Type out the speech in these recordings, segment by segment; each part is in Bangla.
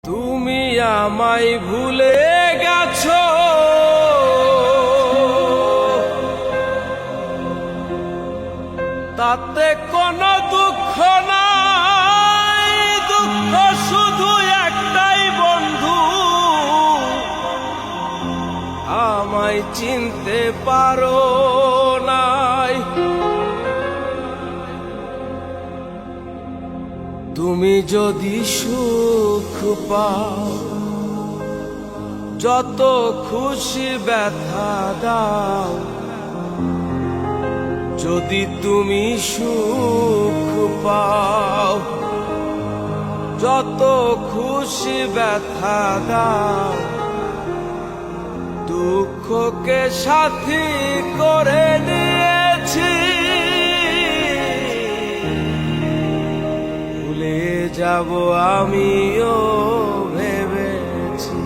তুমি আমায় ভুলে গেছো, তাতে কোনো দুঃখ নাই। দুঃখ শুধু একটাই বন্ধু, আমায় চিনতে পারো নাই। তুমি যদি সুখ পাও, যত খুশি ব্যথা দাও। যদি তুমি সুখ পাও, যত খুশি ব্যথা দাও। দুঃখকে সাথী করে নিয়েছি, ভুলে যাব আমিও ভেবেছি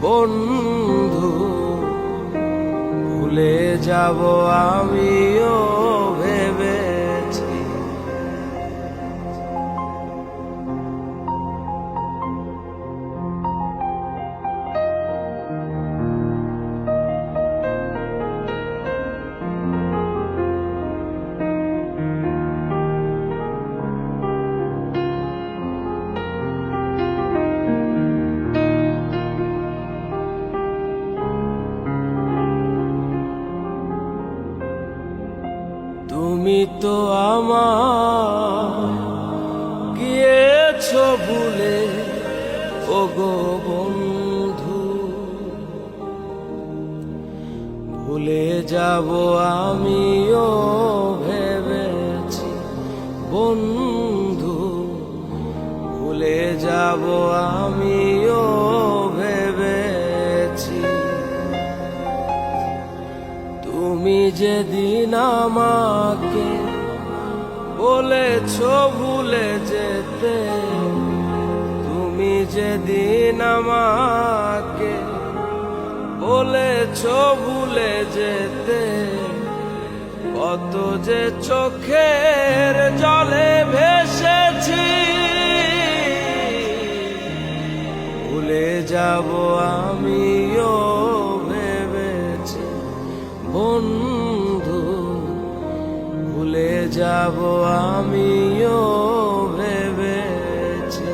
বন্ধু। ভুলে যাব আমিও ভেবেছি। তুমি তো আমার গিয়েছো ভুলে, ওগো বন্ধু। ভুলে যাব আমিও ভেবেছি বন্ধু। ভুলে যাব আমিও ভেবেছি। তুমি যেদিন আমাকে বলেছো ভুলে যেতে, তুমি যেদিন আমাকে বলেছো ভুলে যেতে। কত যে চোখের জলে ভেসেছি, ভুলে যাব আমিও ভেবেছি বন্ধু। ভুলে যাব আমিও ভেবেছি।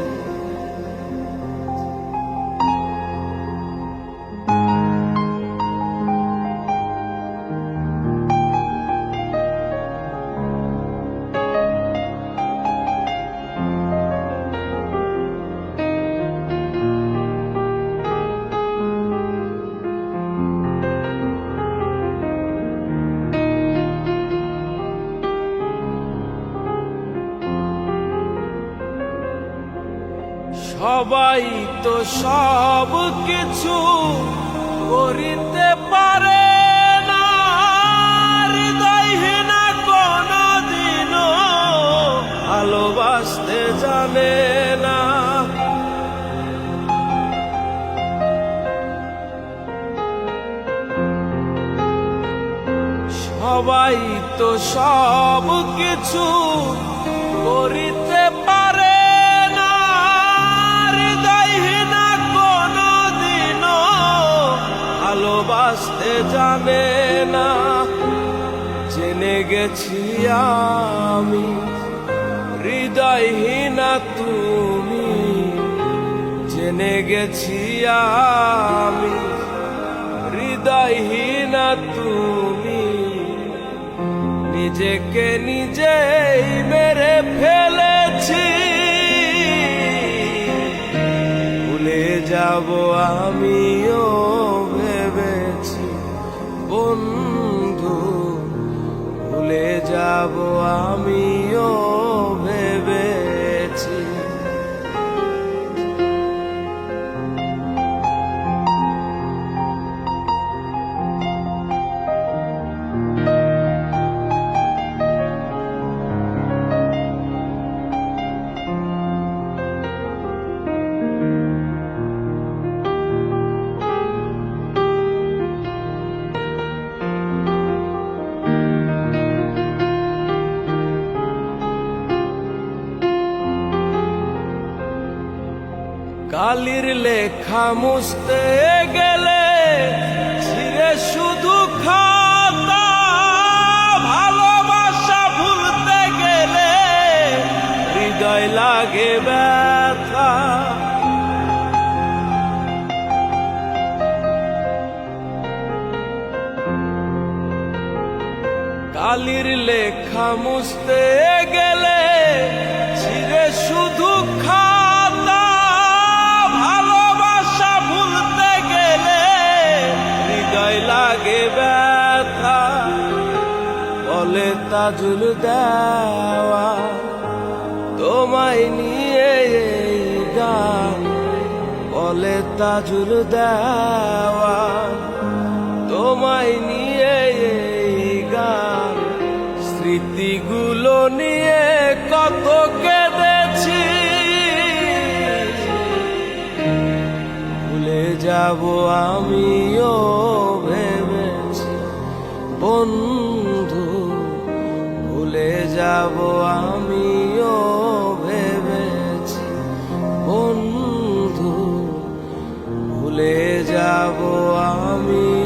সবাই তো সব কিছু করিতে পারে না, হৃদয়হীনা কোনদিনও ভালোবাসতে জানে না। সবাই তো সব কিছু করিতে পারে, ভালোবাসতে জানে না। জেনে গেছি আমি হৃদয়হীনা তুমি, জেনে গেছি আমি হৃদয়হীনা তুমি। নিজেকে নিজেই মেরে ফেলেছি, ভুলে যাব আমিও ভেবেছি বন্ধু। ভুলে যাব আমিও ভেবেছি। কালির লেখা মুছতে গেলে ছিঁড়ে শুধু খাতা, ভালোবাসা ভুলতে গেলে হৃদয় লাগে ব্যথা। কালির লেখা মুছতে গেলে ছিঁড়ে শুধু খাতা, ভালোবাসা ভুলতে গেলে হৃদয় লাগে ব্যথা। বলে তাজুল দেওয়া তোমায় নিয়ে এই গান, বলে তাজুল দেওয়া তোমায় নিয়ে এই গান। স্মৃতিগুলো নিয়ে কত কেঁদেছি, ভুলে যাব আমিও ভেবেছি বন্ধু, ভুলে যাব আমিও ভেবেছি বন্ধু, ভুলে যাব আমি।